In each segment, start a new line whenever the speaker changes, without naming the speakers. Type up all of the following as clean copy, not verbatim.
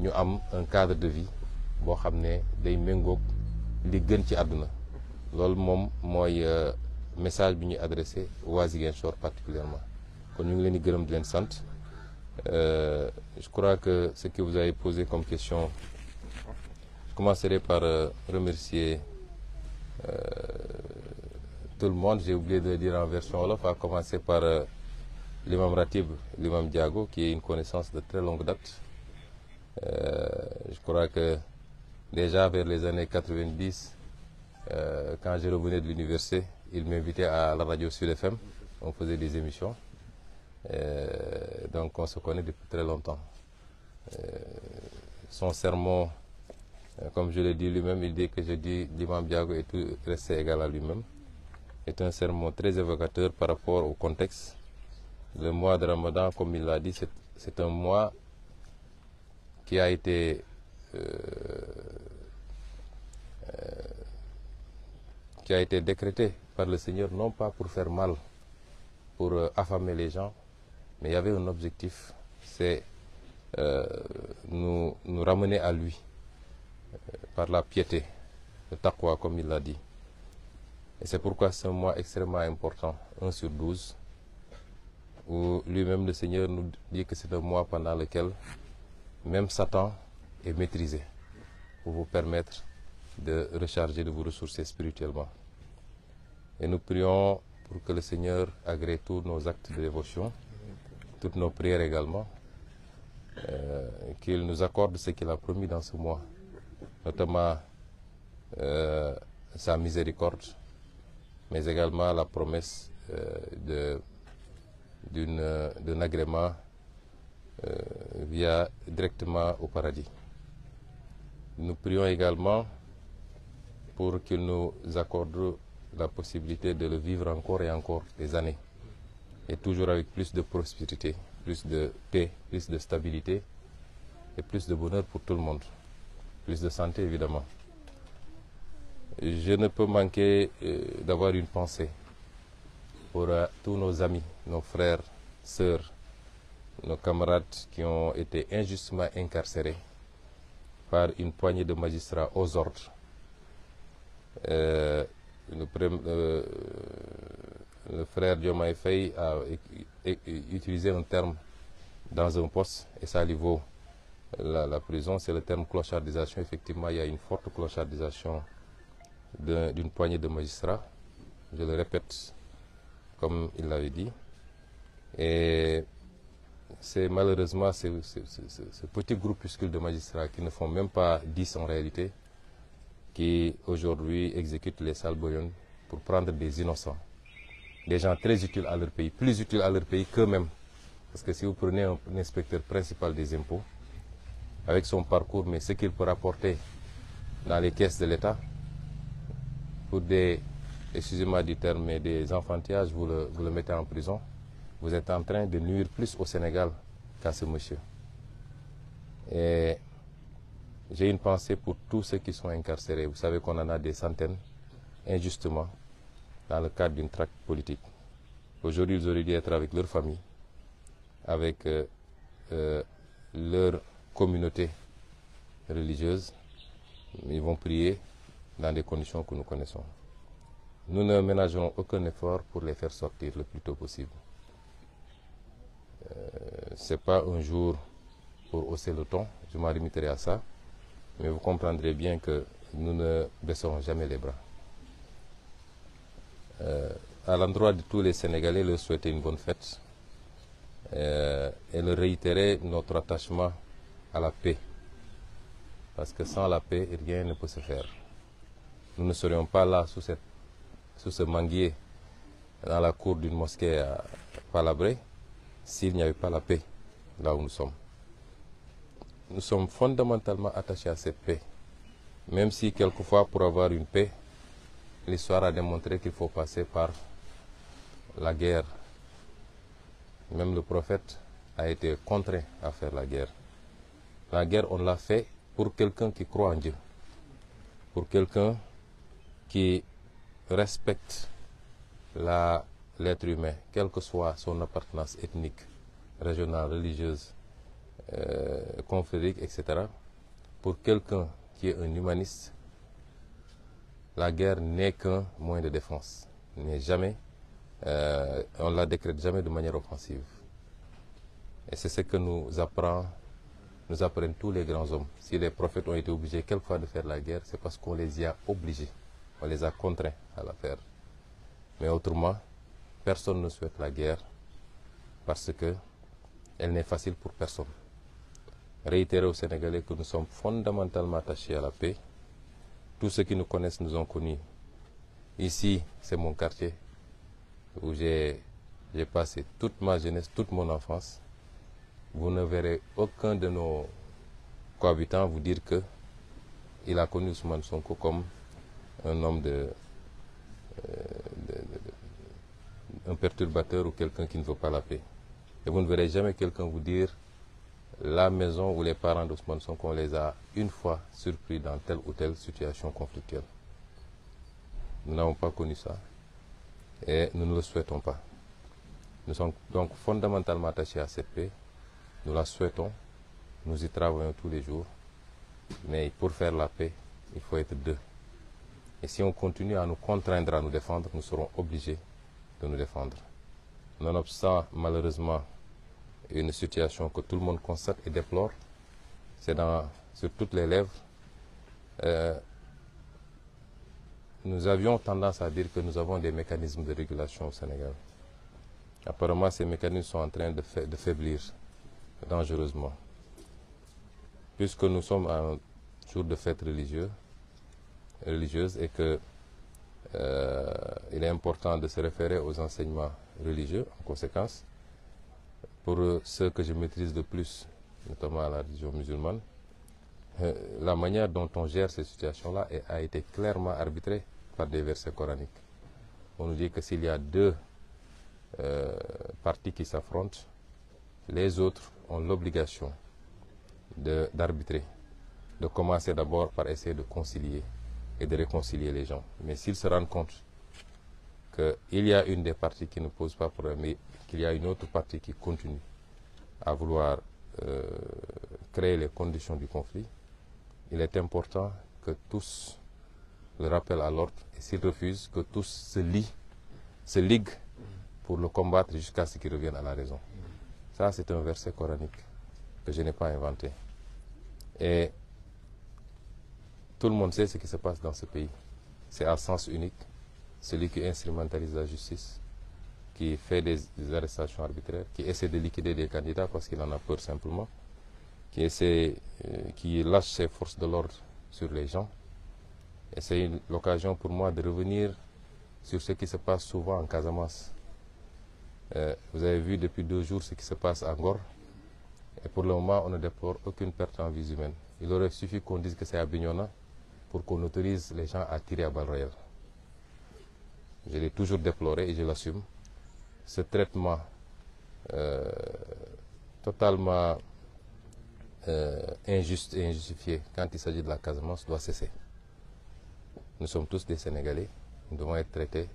ñu am un cadre de vie boo xam ne day méngoog li gën ci àdduna loolu moom mooy message bi ñuy adressé waa Ziguinchor particulièrement kon ñu ngi leen di gërëm di leen sant je crois que ce que vous avez posé comme question je commencerai par remercier tout le monde. J'ai oublié de le dire en version wolof, à commencer par l'imam Ratib, l'imam Diago, qui est une connaissance de très longue date. Je crois que déjà vers les années 90, quand je revenais de l'université, il m'invitait à la radio Sud FM. On faisait des émissions. Donc on se connaît depuis très longtemps. Son sermon, comme je l'ai dit lui-même, il dit que je dis l'imam Diago est tout resté égal à lui-même. C'est un sermon très évocateur par rapport au contexte. Le mois de Ramadan, comme il l'a dit, c'est un mois qui a été décrété par le Seigneur, non pas pour faire mal, pour affamer les gens, mais il y avait un objectif, c'est nous ramener à lui par la piété, le taqwa, comme il l'a dit. Et c'est pourquoi c'est un mois extrêmement important, 1/12, où lui-même, le Seigneur, nous dit que c'est un mois pendant lequel même Satan est maîtrisé pour vous permettre de recharger, de vous ressourcer spirituellement. Et nous prions pour que le Seigneur agrée tous nos actes de dévotion, toutes nos prières également, qu'il nous accorde ce qu'il a promis dans ce mois, notamment sa miséricorde, mais également la promesse d'un agrément directement au paradis. Nous prions également pour qu'il nous accorde la possibilité de le vivre encore et encore des années, et toujours avec plus de prospérité, plus de paix, plus de stabilité et plus de bonheur pour tout le monde, plus de santé évidemment. Je ne peux manquer d'avoir une pensée pour tous nos amis, nos frères, sœurs, nos camarades qui ont été injustement incarcérés par une poignée de magistrats aux ordres. Le frère Diomaye Faye a utilisé un terme dans un poste, et ça lui vaut la prison, c'est le terme clochardisation. Effectivement, il y a une forte clochardisation d'une poignée de magistrats, je le répète comme il l'avait dit, et c'est malheureusement ce petit groupuscule de magistrats qui ne font même pas 10 en réalité, qui aujourd'hui exécutent les sales bouillons pour prendre des innocents, des gens très utiles à leur pays, plus utiles à leur pays qu'eux-mêmes, parce que si vous prenez un inspecteur principal des impôts, avec son parcours, mais ce qu'il peut rapporter dans les caisses de l'État, pour des, excusez-moi du terme, mais des enfantillages, vous le mettez en prison, vous êtes en train de nuire plus au Sénégal qu'à ce monsieur. Et j'ai une pensée pour tous ceux qui sont incarcérés. Vous savez qu'on en a des centaines, injustement, dans le cadre d'une traque politique. Aujourd'hui, ils auraient dû être avec leur famille, avec leur communauté religieuse. Ils vont prier dans des conditions que nous connaissons. Nous ne ménagerons aucun effort pour les faire sortir le plus tôt possible. Ce n'est pas un jour pour hausser le ton, je m'en limiterai à ça, mais vous comprendrez bien que nous ne baisserons jamais les bras. À l'endroit de tous les Sénégalais, leur souhaiter une bonne fête et leur réitérer notre attachement à la paix, parce que sans la paix, rien ne peut se faire. Nous ne serions pas là sous ce manguier dans la cour d'une mosquée à Palabré s'il n'y avait pas la paix là où nous sommes. Nous sommes fondamentalement attachés à cette paix, même si quelquefois pour avoir une paix, l'histoire a démontré qu'il faut passer par la guerre. Même le prophète a été contraint à faire la guerre. La guerre, on l'a fait pour quelqu'un qui croit en Dieu, pour quelqu'un qui respecte l'être humain, quelle que soit son appartenance ethnique, régionale, religieuse, confrériques, etc. Pour quelqu'un qui est un humaniste, la guerre n'est qu'un moyen de défense. N'est jamais, on ne la décrète jamais de manière offensive. Et c'est ce que nous apprennent tous les grands hommes. Si les prophètes ont été obligés quelquefois de faire la guerre, c'est parce qu'on les y a obligés, on les a contraints à la faire. Mais autrement, personne ne souhaite la guerre parce qu'elle n'est facile pour personne. Réitérer aux Sénégalais que nous sommes fondamentalement attachés à la paix. Tous ceux qui nous connaissent nous ont connus. Ici, c'est mon quartier où j'ai passé toute ma jeunesse, toute mon enfance. Vous ne verrez aucun de nos cohabitants vous dire qu'il a connu Ousmane Sonko comme un homme un perturbateur ou quelqu'un qui ne veut pas la paix. Et vous ne verrez jamais quelqu'un vous dire la maison ou les parents d'Ousmane Sonko, on les a une fois surpris dans telle ou telle situation conflictuelle. Nous n'avons pas connu ça et nous ne le souhaitons pas. Nous sommes donc fondamentalement attachés à cette paix. Nous la souhaitons, nous y travaillons tous les jours. Mais pour faire la paix, il faut être deux. Et si on continue à nous contraindre à nous défendre, nous serons obligés de nous défendre. Nonobstant, malheureusement, une situation que tout le monde constate et déplore, c'est sur toutes les lèvres. Nous avions tendance à dire que nous avons des mécanismes de régulation au Sénégal. Apparemment, ces mécanismes sont en train de faiblir dangereusement. Puisque nous sommes à un jour de fête religieuse et que il est important de se référer aux enseignements religieux en conséquence. Pour ceux que je maîtrise de plus, notamment la religion musulmane, la manière dont on gère ces situations-là a été clairement arbitrée par des versets coraniques. On nous dit que s'il y a deux parties qui s'affrontent, les autres ont l'obligation d'arbitrer, de commencer d'abord par essayer de concilier et de réconcilier les gens. Mais s'ils se rendent compte qu'il y a une des parties qui ne pose pas problème, mais qu'il y a une autre partie qui continue à vouloir créer les conditions du conflit, il est important que tous le rappellent à l'ordre et s'ils refusent, que tous se liguent pour le combattre jusqu'à ce qu'ils reviennent à la raison. Ça, c'est un verset coranique que je n'ai pas inventé. Et tout le monde sait ce qui se passe dans ce pays. C'est à sens unique. Celui qui instrumentalise la justice, qui fait des arrestations arbitraires, qui essaie de liquider des candidats parce qu'il en a peur simplement, qui lâche ses forces de l'ordre sur les gens. Et c'est l'occasion pour moi de revenir sur ce qui se passe souvent en Casamance. Vous avez vu depuis 2 jours ce qui se passe à Ngor. Et pour le moment, on ne déplore aucune perte en vie humaine. Il aurait suffi qu'on dise que c'est à Bignona pour qu'on autorise les gens à tirer à balles réelles. Je l'ai toujours déploré et je l'assume. Ce traitement totalement injuste et injustifié quand il s'agit de la Casamance doit cesser. Nous sommes tous des Sénégalais, nous devons être traités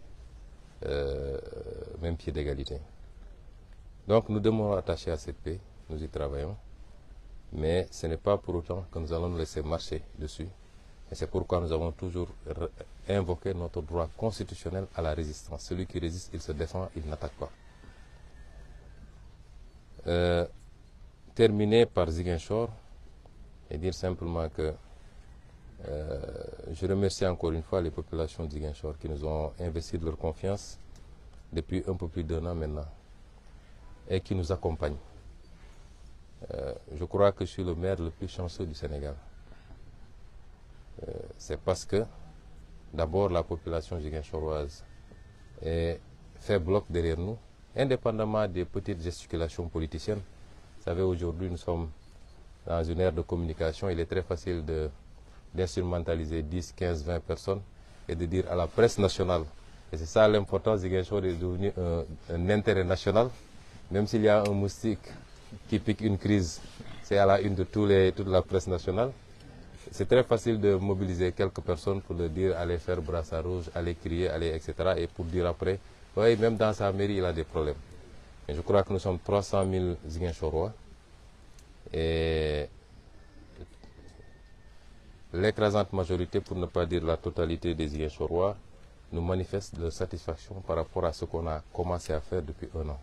même pied d'égalité. Donc nous demeurons attachés à cette paix, nous y travaillons, mais ce n'est pas pour autant que nous allons nous laisser marcher dessus. Et c'est pourquoi nous avons toujours invoqué notre droit constitutionnel à la résistance. Celui qui résiste, il se défend, il n'attaque pas. Terminer par Ziguinchor et dire simplement que je remercie encore une fois les populations de Ziguinchor qui nous ont investi de leur confiance depuis un peu plus d'1 an maintenant et qui nous accompagnent. Je crois que je suis le maire le plus chanceux du Sénégal. C'est parce que d'abord la population ziguinchoroise fait bloc derrière nous, indépendamment des petites gesticulations politiciennes. Vous savez, aujourd'hui nous sommes dans une ère de communication, il est très facile d'instrumentaliser 10, 15, 20 personnes et de dire à la presse nationale, et c'est ça l'importance, Ziguinchor est devenu un intérêt national, même s'il y a un moustique qui pique une crise, c'est à la une de toute la presse nationale. C'est très facile de mobiliser quelques personnes pour leur dire allez faire brassard rouge, allez crier, allez, etc. Et pour dire après, oui, même dans sa mairie, il a des problèmes. Et je crois que nous sommes 300 000 Ziguinchorois Et l'écrasante majorité, pour ne pas dire la totalité des Ziguinchorois, nous manifestent leur satisfaction par rapport à ce qu'on a commencé à faire depuis 1 an.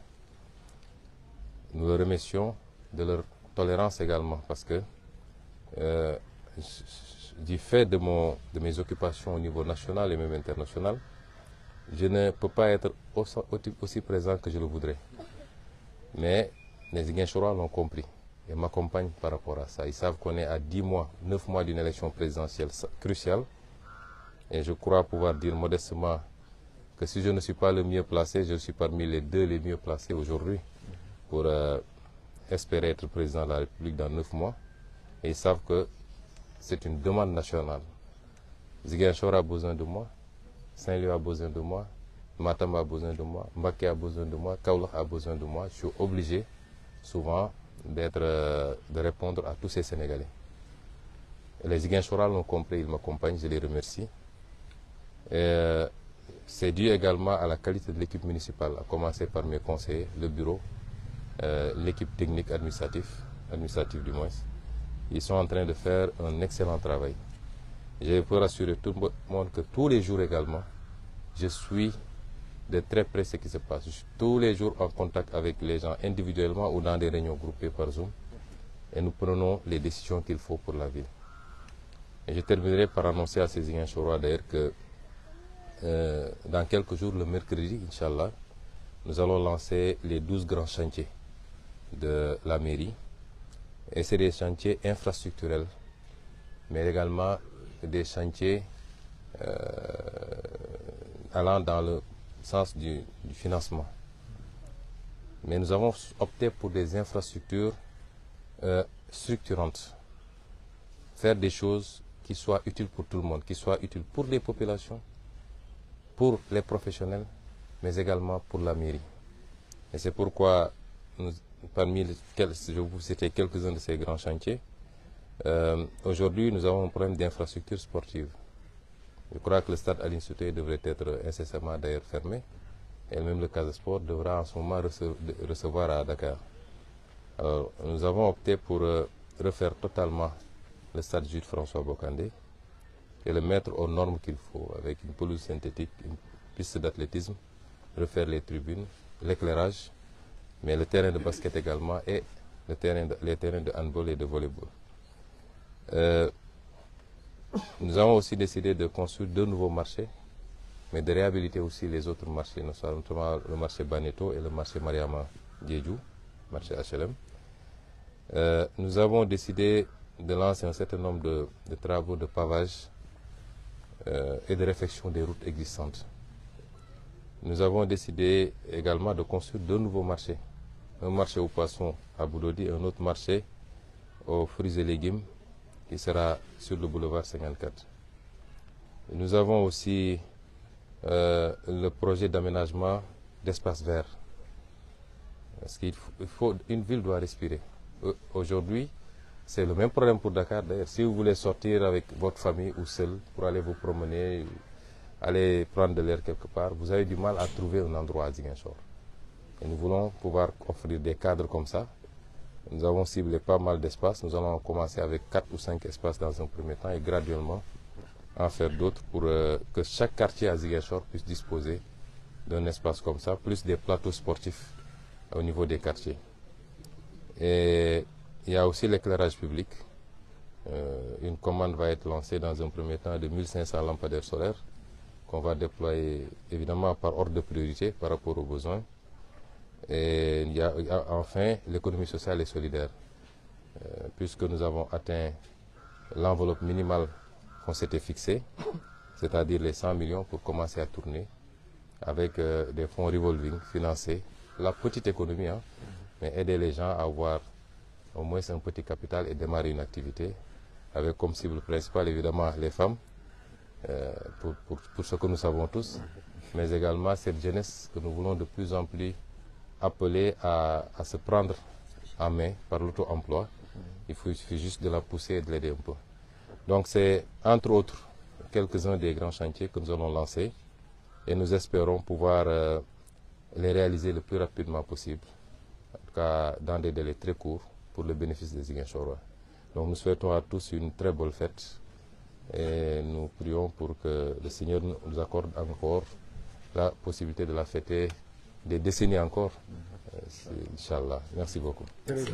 Nous les remercions de leur tolérance également, parce que du fait de mes occupations au niveau national et même international, je ne peux pas être aussi présent que je le voudrais. Mais les Ziguinchorois l'ont compris et m'accompagnent par rapport à ça. Ils savent qu'on est à 10 mois, 9 mois d'une élection présidentielle cruciale. Et je crois pouvoir dire modestement que si je ne suis pas le mieux placé, je suis parmi les 2 les mieux placés aujourd'hui pour espérer être président de la République dans 9 mois. Et ils savent que c'est une demande nationale. Ziguinchor a besoin de moi, Saint-Louis a besoin de moi, Matam a besoin de moi, Mbacké a besoin de moi, Kaolack a besoin de moi. Je suis obligé souvent de répondre à tous ces Sénégalais. Et les Ziguinchorois l'ont compris, ils m'accompagnent, je les remercie. C'est dû également à la qualité de l'équipe municipale, à commencer par mes conseillers, le bureau, l'équipe technique administrative du moins. Ils sont en train de faire un excellent travail. Je peux rassurer tout le monde que tous les jours également, je suis de très près ce qui se passe. Je suis tous les jours en contact avec les gens individuellement ou dans des réunions groupées par Zoom. Et nous prenons les décisions qu'il faut pour la ville. Et je terminerai par annoncer à ces Ziguinchorois d'ailleurs que dans quelques jours, le mercredi, Inch'Allah, nous allons lancer les 12 grands chantiers de la mairie. Et c'est des chantiers infrastructurels, mais également des chantiers allant dans le sens du financement. Mais nous avons opté pour des infrastructures structurantes. Faire des choses qui soient utiles pour tout le monde, qui soient utiles pour les populations, pour les professionnels, mais également pour la mairie. Et c'est pourquoi, parmi lesquels je vous citais quelques-uns de ces grands chantiers, aujourd'hui nous avons un problème d'infrastructure sportive. Je crois que le stade Aline Sitoé devrait être incessamment d'ailleurs fermé, et même le Casa Sport devra en ce moment recevoir à Dakar. Alors, nous avons opté pour refaire totalement le stade Jules François Bocandé et le mettre aux normes qu'il faut, avec une pelouse synthétique, une piste d'athlétisme, refaire les tribunes, l'éclairage, mais le terrain de basket également et les terrains de handball et de volleyball. Nous avons aussi décidé de construire 2 nouveaux marchés, mais de réhabiliter aussi les autres marchés, notamment le marché Baneto et le marché Mariama Diédhiou, marché HLM. Nous avons décidé de lancer un certain nombre de travaux de pavage et de réfection des routes existantes. Nous avons décidé également de construire 2 nouveaux marchés. Un marché aux poissons à Boulodi et un autre marché aux fruits et légumes qui sera sur le boulevard 54. Et nous avons aussi le projet d'aménagement d'espaces verts. Parce une ville doit respirer. Aujourd'hui, c'est le même problème pour Dakar d'ailleurs. Si vous voulez sortir avec votre famille ou seul pour aller vous promener, aller prendre de l'air quelque part, vous avez du mal à trouver un endroit à Ziguinchor. Et nous voulons pouvoir offrir des cadres comme ça. Nous avons ciblé pas mal d'espaces. Nous allons commencer avec 4 ou 5 espaces dans un premier temps et graduellement en faire d'autres pour que chaque quartier à Ziguinchor puisse disposer d'un espace comme ça, plus des plateaux sportifs au niveau des quartiers. Et il y a aussi l'éclairage public. Une commande va être lancée dans un premier temps de 1500 lampadaires solaires qu'on va déployer évidemment par ordre de priorité par rapport aux besoins. Et il y a enfin l'économie sociale et solidaire. Puisque nous avons atteint l'enveloppe minimale qu'on s'était fixée, c'est-à-dire les 100 millions pour commencer à tourner avec des fonds revolving, financer la petite économie, hein, mais aider les gens à avoir au moins un petit capital et démarrer une activité avec comme cible principale évidemment les femmes, pour ce que nous savons tous, mais également cette jeunesse que nous voulons de plus en plus appeler à se prendre en main par l'auto-emploi. Il suffit juste de la pousser et de l'aider un peu. Donc c'est entre autres quelques-uns des grands chantiers que nous allons lancer et nous espérons pouvoir les réaliser le plus rapidement possible, en tout cas dans des délais très courts, pour le bénéfice des Ziguinchorois. Donc nous souhaitons à tous une très bonne fête et nous prions pour que le Seigneur nous accorde encore la possibilité de la fêter des décennies encore. Inch'Allah. Merci beaucoup.
Merci.